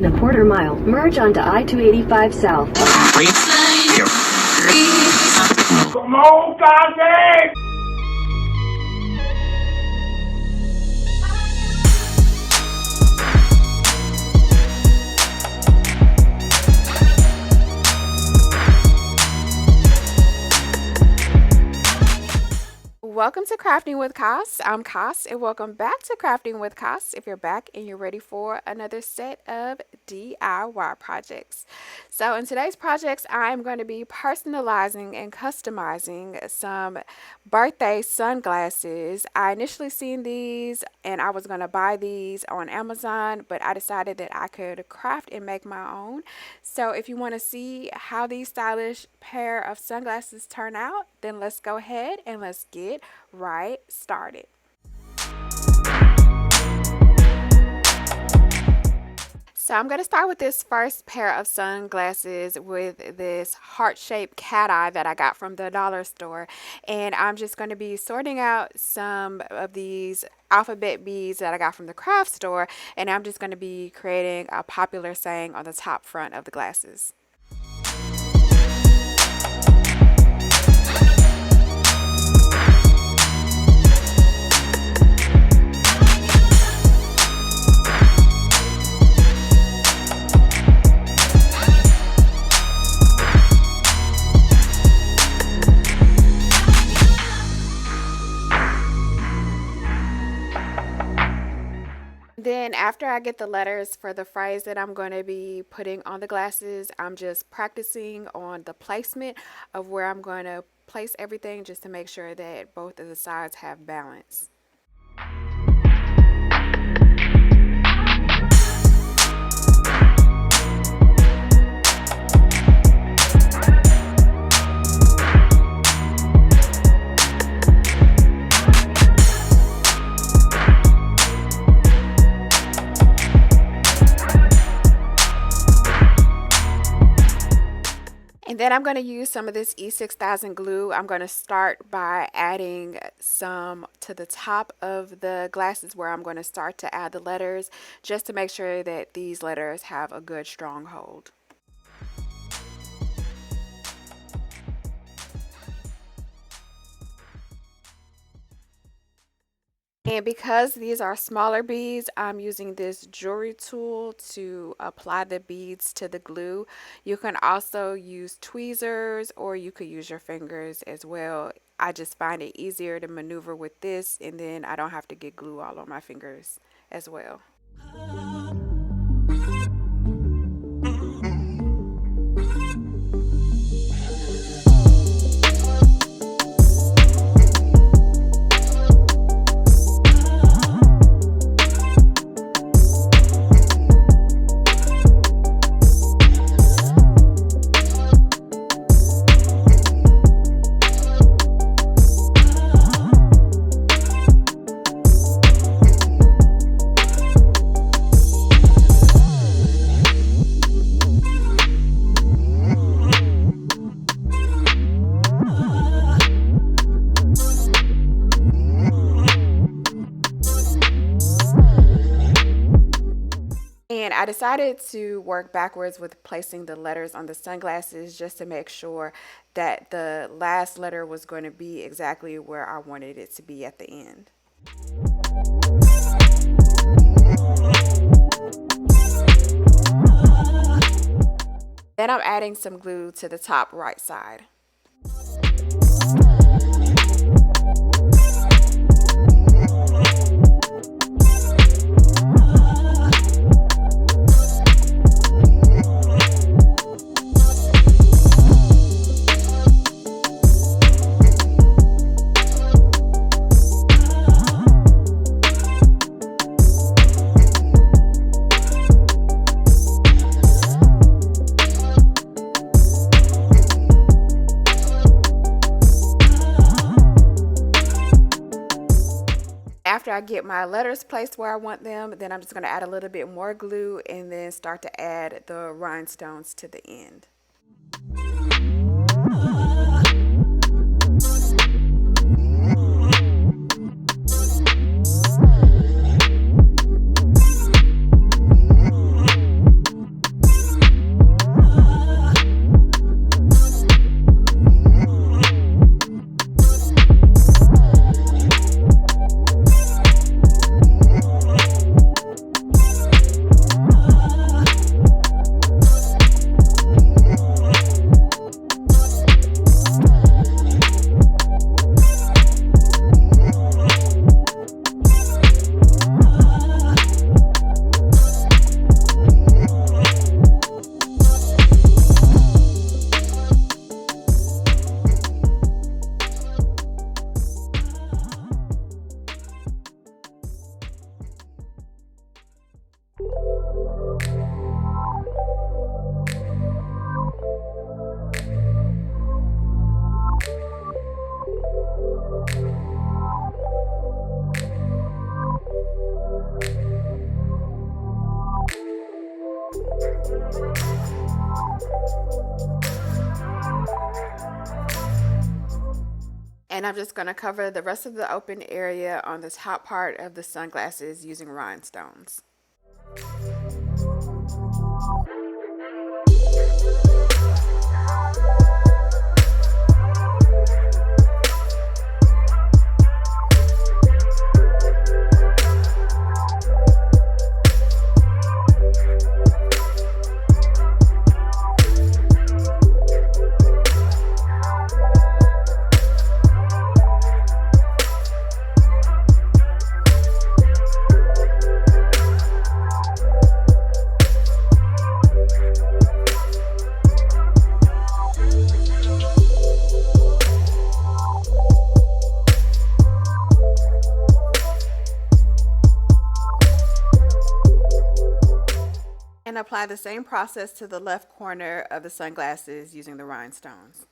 In a quarter mile, merge onto I-285 South. Come on, Kanye! Welcome to Crafting with Cass. I'm Cass, and welcome back to Crafting with Cass. If you're back and you're ready for another set of DIY projects. So in today's projects, I'm going to be personalizing and customizing some birthday sunglasses. I initially seen these and I was going to buy these on Amazon, but I decided that I could craft and make my own. So if you want to see how these stylish pair of sunglasses turn out, then let's go ahead and let's get right started. So I'm going to start with this first pair of sunglasses with this heart-shaped cat eye that I got from the dollar store, and I'm just going to be sorting out some of these alphabet beads that I got from the craft store, and I'm just going to be creating a popular saying on the top front of the glasses. Then after I get the letters for the phrase that I'm going to be putting on the glasses, I'm just practicing on the placement of where I'm going to place everything just to make sure that both of the sides have balance. And then I'm going to use some of this E6000 glue. I'm going to start by adding some to the top of the glasses where I'm going to start to add the letters, just to make sure that these letters have a good strong hold. And because these are smaller beads, I'm using this jewelry tool to apply the beads to the glue. You can also use tweezers, or you could use your fingers as well. I just find it easier to maneuver with this, and then I don't have to get glue all on my fingers as well. And I decided to work backwards with placing the letters on the sunglasses just to make sure that the last letter was going to be exactly where I wanted it to be at the end. Then I'm adding some glue to the top right side. After I get my letters placed where I want them, then I'm just going to add a little bit more glue and then start to add the rhinestones to the end. And I'm just going to cover the rest of the open area on the top part of the sunglasses using rhinestones. And apply the same process to the left corner of the sunglasses using the rhinestones.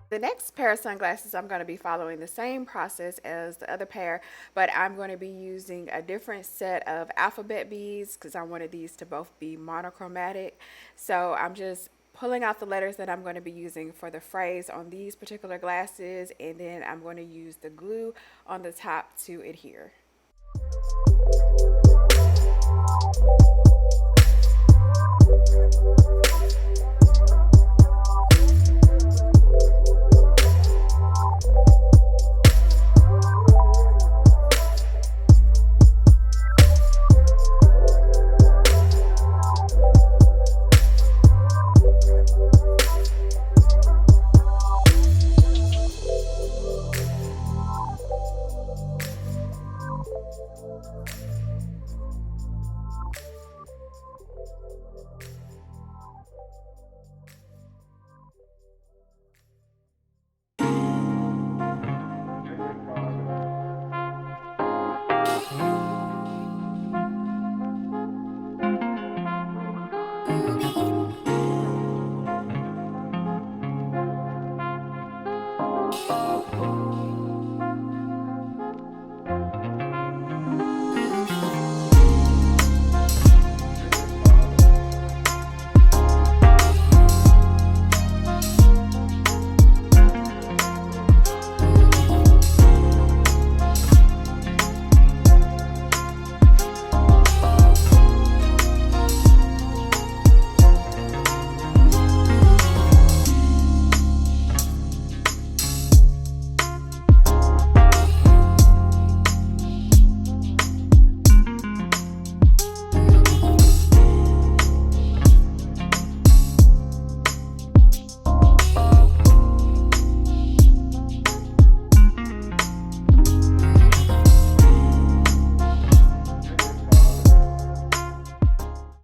The next pair of sunglasses, I'm going to be following the same process as the other pair, but I'm going to be using a different set of alphabet beads because I wanted these to both be monochromatic. So I'm just pulling out the letters that I'm going to be using for the phrase on these particular glasses, and then I'm going to use the glue on the top to adhere.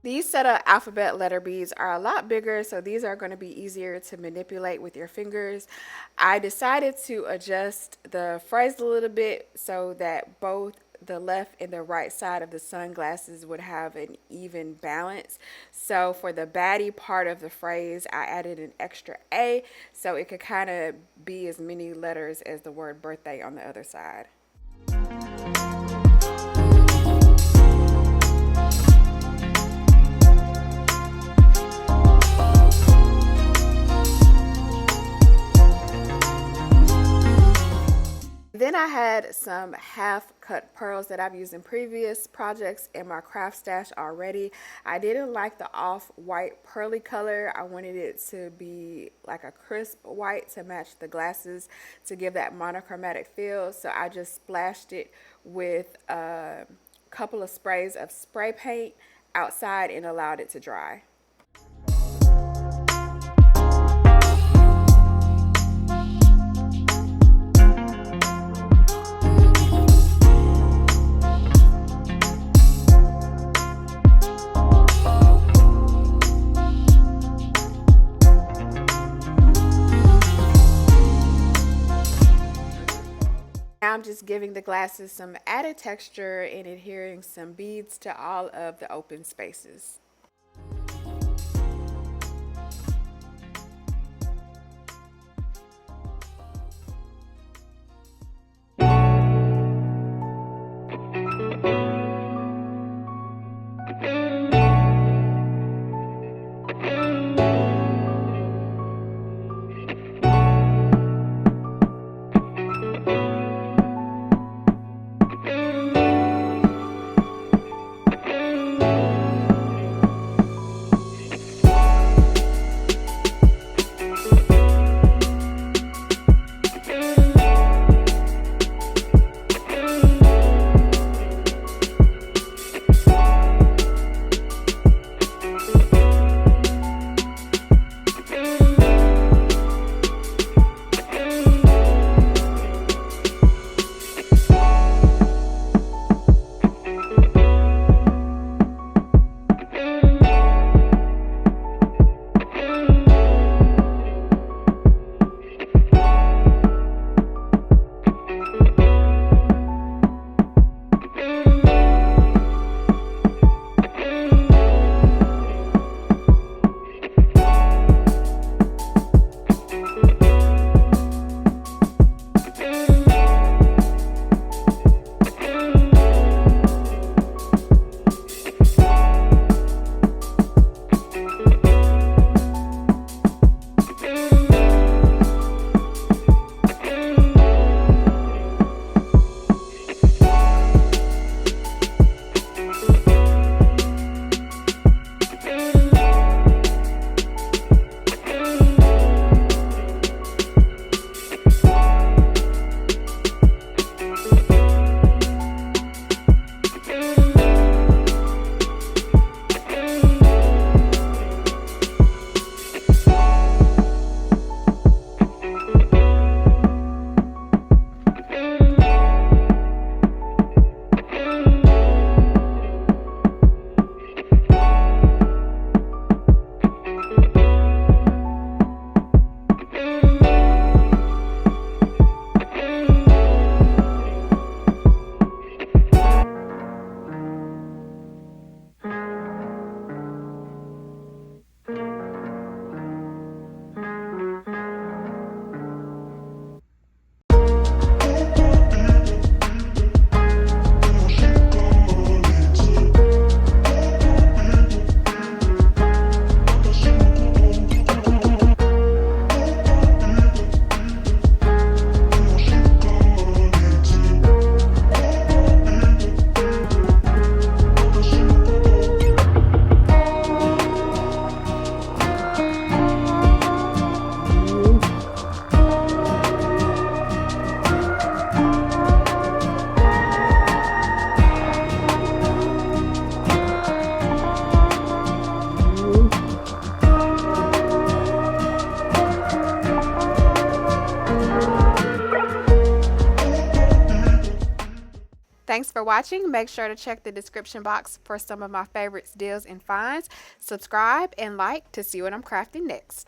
These set of alphabet letter beads are a lot bigger, so these are going to be easier to manipulate with your fingers. I decided to adjust the phrase a little bit so that both the left and the right side of the sunglasses would have an even balance. So for the baddie part of the phrase, I added an extra A so it could kind of be as many letters as the word birthday on the other side. Then I had some half cut pearls that I've used in previous projects in my craft stash already. I didn't like the off-white pearly color. I wanted it to be like a crisp white to match the glasses to give that monochromatic feel. So I just splashed it with a couple of sprays of spray paint outside and allowed it to dry. Now I'm just giving the glasses some added texture and adhering some beads to all of the open spaces. Thanks for watching. Make sure to check the description box for some of my favorites, deals, and finds. Subscribe and like to see what I'm crafting next.